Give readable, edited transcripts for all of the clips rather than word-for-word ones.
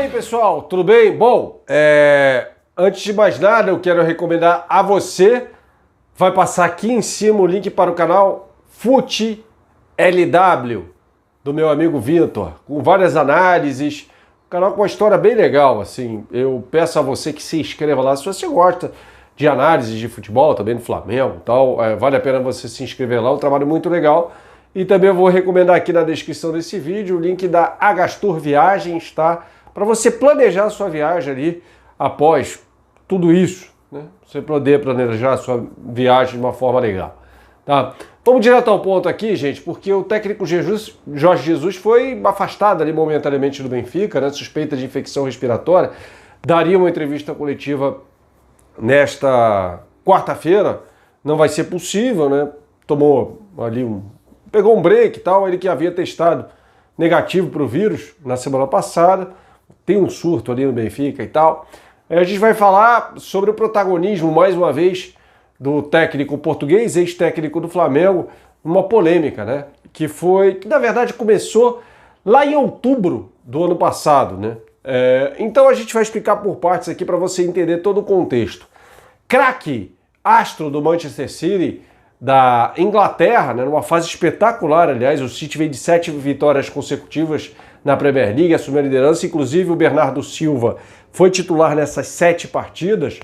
aí, pessoal, tudo bem? Bom, antes de mais nada, eu quero recomendar a você, vai passar aqui em cima o link para o canal Fute LW, do meu amigo Vitor, com várias análises, um canal com uma história bem legal, assim. Eu peço a você que se inscreva lá, se você gosta de análises de futebol, também do Flamengo e tal, vale a pena você se inscrever lá, um trabalho muito legal. E também eu vou recomendar aqui na descrição desse vídeo o link da Agastur Viagens, tá? Para você planejar a sua viagem ali após tudo isso, né? Você poder planejar a sua viagem de uma forma legal, tá? Vamos direto ao ponto aqui, gente, porque o técnico Jorge Jesus foi afastado ali momentaneamente do Benfica, né? Suspeita de infecção respiratória. Daria uma entrevista coletiva nesta quarta-feira, não vai ser possível, né? Tomou ali pegou um break e tal, ele que havia testado negativo para o vírus na semana passada, tem um surto ali no Benfica e tal. A gente vai falar sobre o protagonismo, mais uma vez, do técnico português, ex-técnico do Flamengo, uma polêmica, né? Que na verdade começou lá em outubro do ano passado, né? Então a gente vai explicar por partes aqui para você entender todo o contexto. Craque, astro do Manchester City, da Inglaterra, né, numa fase espetacular, aliás, o City veio de 7 vitórias consecutivas na Premier League, assumiu a liderança, inclusive o Bernardo Silva foi titular nessas 7 partidas.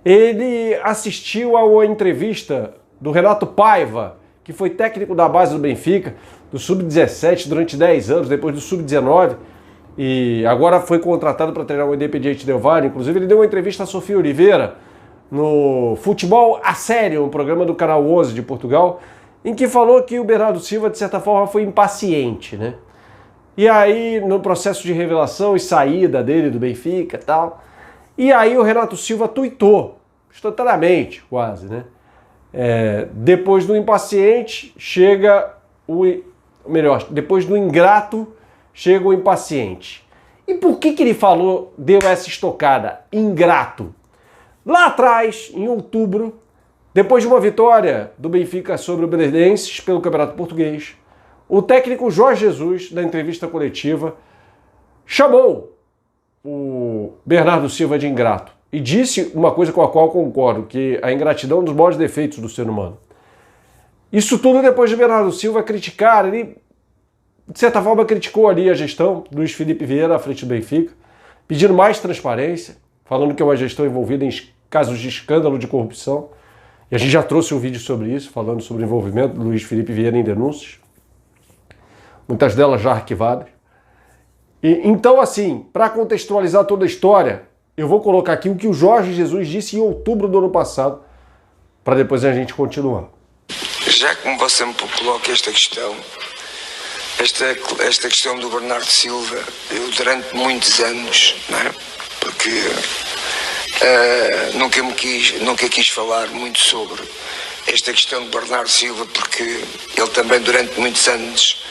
Ele assistiu a uma entrevista do Renato Paiva, que foi técnico da base do Benfica, do Sub-17 durante 10 anos, depois do Sub-19, e agora foi contratado para treinar o Independiente Del Valle. Inclusive ele deu uma entrevista a Sofia Oliveira, no Futebol a Sério, um programa do Canal 11 de Portugal, em que falou que o Bernardo Silva, de certa forma, foi impaciente, né? E aí, no processo de revelação e saída dele do Benfica e tal, e aí o Renato Silva tuitou, instantaneamente, quase, né? Depois do impaciente, depois do ingrato, chega o impaciente. E por que ele deu essa estocada? Ingrato. Lá atrás, em outubro, depois de uma vitória do Benfica sobre o Belenenses pelo Campeonato Português, o técnico Jorge Jesus, na entrevista coletiva, chamou o Bernardo Silva de ingrato e disse uma coisa com a qual concordo, que a ingratidão é um dos maiores defeitos do ser humano. Isso tudo depois de Bernardo Silva criticar, ele, de certa forma, criticou ali a gestão do Luís Felipe Vieira à frente do Benfica, pedindo mais transparência, falando que é uma gestão envolvida em casos de escândalo de corrupção. E a gente já trouxe um vídeo sobre isso, falando sobre o envolvimento do Luís Felipe Vieira em denúncias, muitas delas já arquivadas. Então, assim, para contextualizar toda a história, eu vou colocar aqui o que o Jorge Jesus disse em outubro do ano passado, para depois a gente continuar. Já como você me coloca esta questão, esta questão do Bernardo Silva, eu durante muitos anos, não é? Porque nunca quis falar muito sobre esta questão de Bernardo Silva, porque ele também durante muitos anos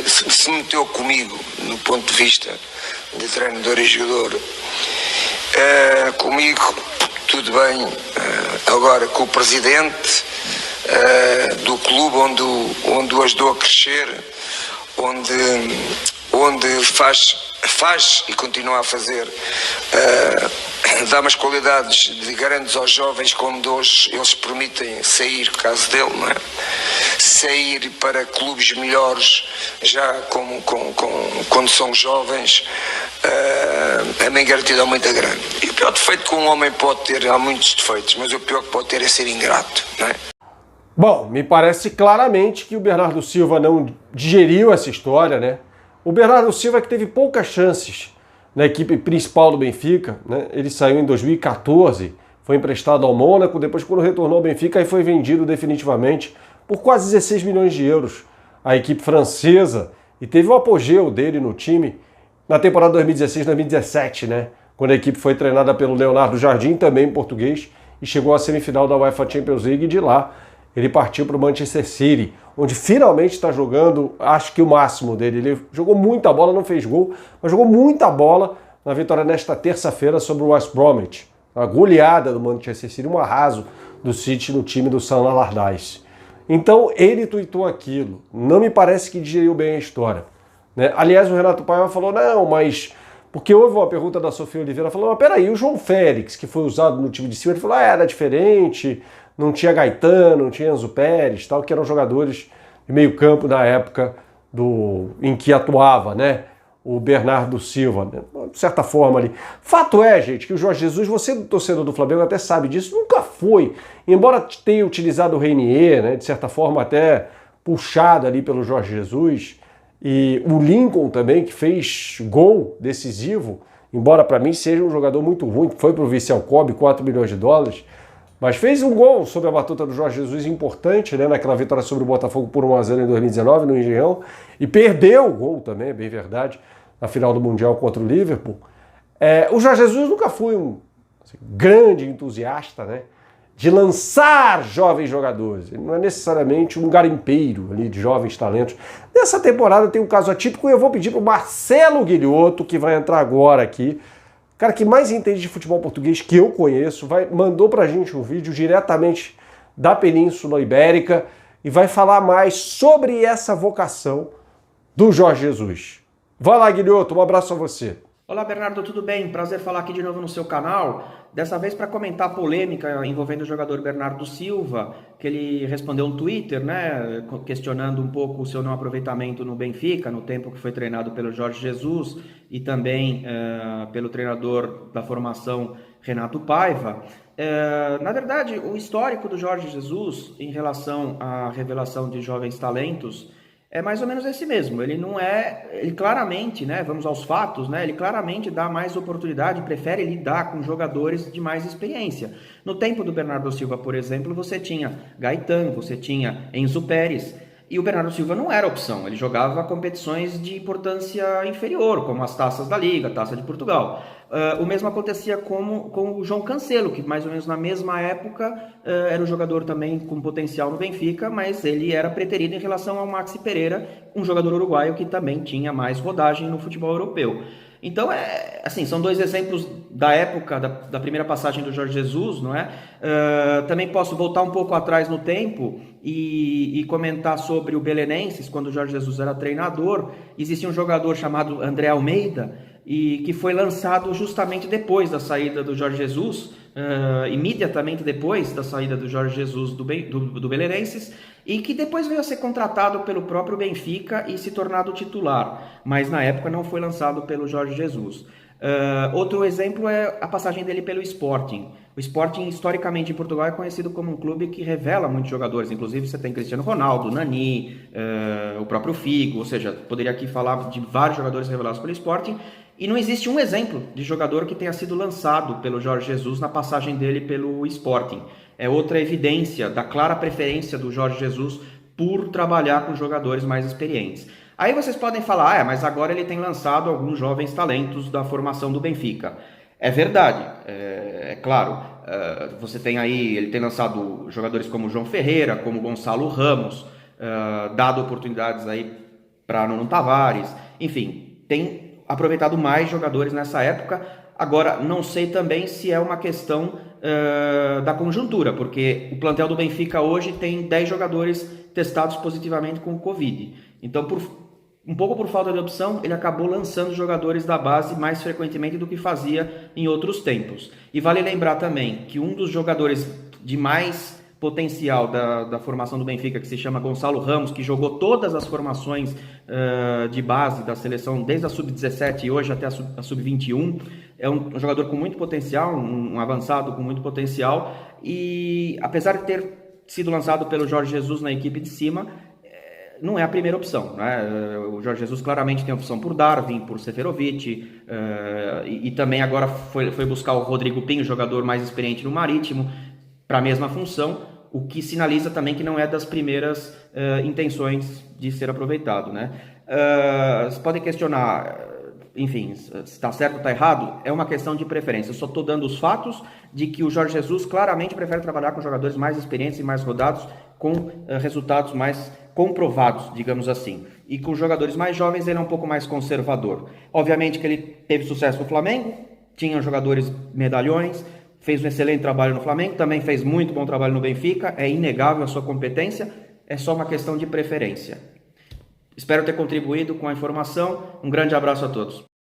se meteu comigo no ponto de vista de treinador e jogador. Comigo tudo bem, agora com o presidente do clube onde o ajudou a crescer, onde faz e continua a fazer, dá umas qualidades de grandes aos jovens, como hoje eles permitem sair, no caso dele, não é? Sair para clubes melhores, já quando são jovens, a minha gratidão é muito grande. E o pior defeito que um homem pode ter, há muitos defeitos, mas o pior que pode ter é ser ingrato, não é? Bom, me parece claramente que o Bernardo Silva não digeriu essa história, né? O Bernardo Silva que teve poucas chances na equipe principal do Benfica, né? Ele saiu em 2014, foi emprestado ao Mônaco, depois quando retornou ao Benfica aí foi vendido definitivamente por quase 16 milhões de euros à equipe francesa, e teve o apogeu dele no time na temporada 2016-2017, né? Quando a equipe foi treinada pelo Leonardo Jardim, também em português, e chegou à semifinal da UEFA Champions League, e de lá ele partiu para o Manchester City, onde finalmente está jogando, acho que o máximo dele. Ele jogou muita bola, não fez gol, mas jogou muita bola na vitória nesta terça-feira sobre o West Bromwich. Uma goleada do Manchester City, um arraso do City no time do Sam Allardyce. Então ele tuitou aquilo. Não me parece que digeriu bem a história. né? Aliás, o Renato Paiva falou, não, mas... Porque houve uma pergunta da Sofia Oliveira, falou, mas peraí, o João Félix, que foi usado no time de cima, ele falou, era diferente, não tinha Gaetano, não tinha Enzo Pérez, tal, que eram jogadores de meio campo na época em que atuava, né? O Bernardo Silva, né? De certa forma ali. Fato é, gente, que o Jorge Jesus, você, torcedor do Flamengo, até sabe disso, nunca foi. Embora tenha utilizado o Reinier, né? De certa forma até puxado ali pelo Jorge Jesus, e o Lincoln também, que fez gol decisivo, embora para mim seja um jogador muito ruim, que foi para o Vissel Kobe, 4 milhões de dólares, mas fez um gol sobre a batuta do Jorge Jesus importante, né, naquela vitória sobre o Botafogo por 1-0 em 2019 no Engenhão, e perdeu o gol também, é bem verdade, na final do Mundial contra o Liverpool. O Jorge Jesus nunca foi um grande entusiasta, né, de lançar jovens jogadores. Ele não é necessariamente um garimpeiro ali de jovens talentos. Nessa temporada tem um caso atípico e eu vou pedir para o Marcelo Guilhoto, que vai entrar agora aqui, o cara que mais entende de futebol português que eu conheço, mandou pra gente um vídeo diretamente da Península Ibérica e vai falar mais sobre essa vocação do Jorge Jesus. Vai lá, Guilhoto, um abraço a você. Olá, Bernardo, tudo bem? Prazer falar aqui de novo no seu canal. Dessa vez para comentar a polêmica envolvendo o jogador Bernardo Silva, que ele respondeu no Twitter, né, questionando um pouco o seu não aproveitamento no Benfica, no tempo que foi treinado pelo Jorge Jesus e também pelo treinador da formação Renato Paiva. Na verdade, o histórico do Jorge Jesus em relação à revelação de jovens talentos é mais ou menos esse mesmo. Ele claramente, né, vamos aos fatos, né, ele claramente dá mais oportunidade, prefere lidar com jogadores de mais experiência. No tempo do Bernardo Silva, por exemplo, você tinha Gaetano, você tinha Enzo Pérez, e o Bernardo Silva não era opção, ele jogava competições de importância inferior, como as taças da Liga, a Taça de Portugal. O mesmo acontecia com o João Cancelo, que mais ou menos na mesma época era um jogador também com potencial no Benfica, mas ele era preterido em relação ao Maxi Pereira, um jogador uruguaio que também tinha mais rodagem no futebol europeu. Então, assim, são dois exemplos da época, da primeira passagem do Jorge Jesus, não é? Também posso voltar um pouco atrás no tempo e comentar sobre o Belenenses, quando o Jorge Jesus era treinador. Existia um jogador chamado André Almeida, e que foi lançado justamente depois da saída do Jorge Jesus, imediatamente depois da saída do Jorge Jesus do Belenenses, e que depois veio a ser contratado pelo próprio Benfica e se tornado titular, mas na época não foi lançado pelo Jorge Jesus. Outro exemplo é a passagem dele pelo Sporting. O Sporting, historicamente em Portugal, é conhecido como um clube que revela muitos jogadores, inclusive você tem Cristiano Ronaldo, Nani, o próprio Figo, ou seja, poderia aqui falar de vários jogadores revelados pelo Sporting, e não existe um exemplo de jogador que tenha sido lançado pelo Jorge Jesus na passagem dele pelo Sporting. É outra evidência da clara preferência do Jorge Jesus por trabalhar com jogadores mais experientes. Aí vocês podem falar, mas agora ele tem lançado alguns jovens talentos da formação do Benfica. É verdade, é claro. Você tem aí, ele tem lançado jogadores como João Ferreira, como Gonçalo Ramos, dado oportunidades aí para Nuno Tavares, enfim, tem aproveitado mais jogadores nessa época. Agora, não sei também se é uma questão da conjuntura, porque o plantel do Benfica hoje tem 10 jogadores testados positivamente com o Covid. Então, um pouco por falta de opção, ele acabou lançando jogadores da base mais frequentemente do que fazia em outros tempos. E vale lembrar também que um dos jogadores de mais potencial da formação do Benfica, que se chama Gonçalo Ramos, que jogou todas as formações de base da seleção, desde a Sub-17 e hoje até a Sub-21, é um jogador com muito potencial, um avançado com muito potencial, e apesar de ter sido lançado pelo Jorge Jesus na equipe de cima, não é a primeira opção, né? O Jorge Jesus claramente tem opção por Darwin, por Seferovic, e também agora foi buscar o Rodrigo Pinho, jogador mais experiente no Marítimo, para a mesma função, o que sinaliza também que não é das primeiras intenções de ser aproveitado, né? Você pode questionar, enfim, se está certo ou está errado, é uma questão de preferência. Eu só estou dando os fatos de que o Jorge Jesus claramente prefere trabalhar com jogadores mais experientes e mais rodados, com resultados mais comprovados, digamos assim. E com jogadores mais jovens ele é um pouco mais conservador. Obviamente que ele teve sucesso no Flamengo, tinha jogadores medalhões, fez um excelente trabalho no Flamengo, também fez muito bom trabalho no Benfica, é inegável a sua competência, é só uma questão de preferência. Espero ter contribuído com a informação. Um grande abraço a todos.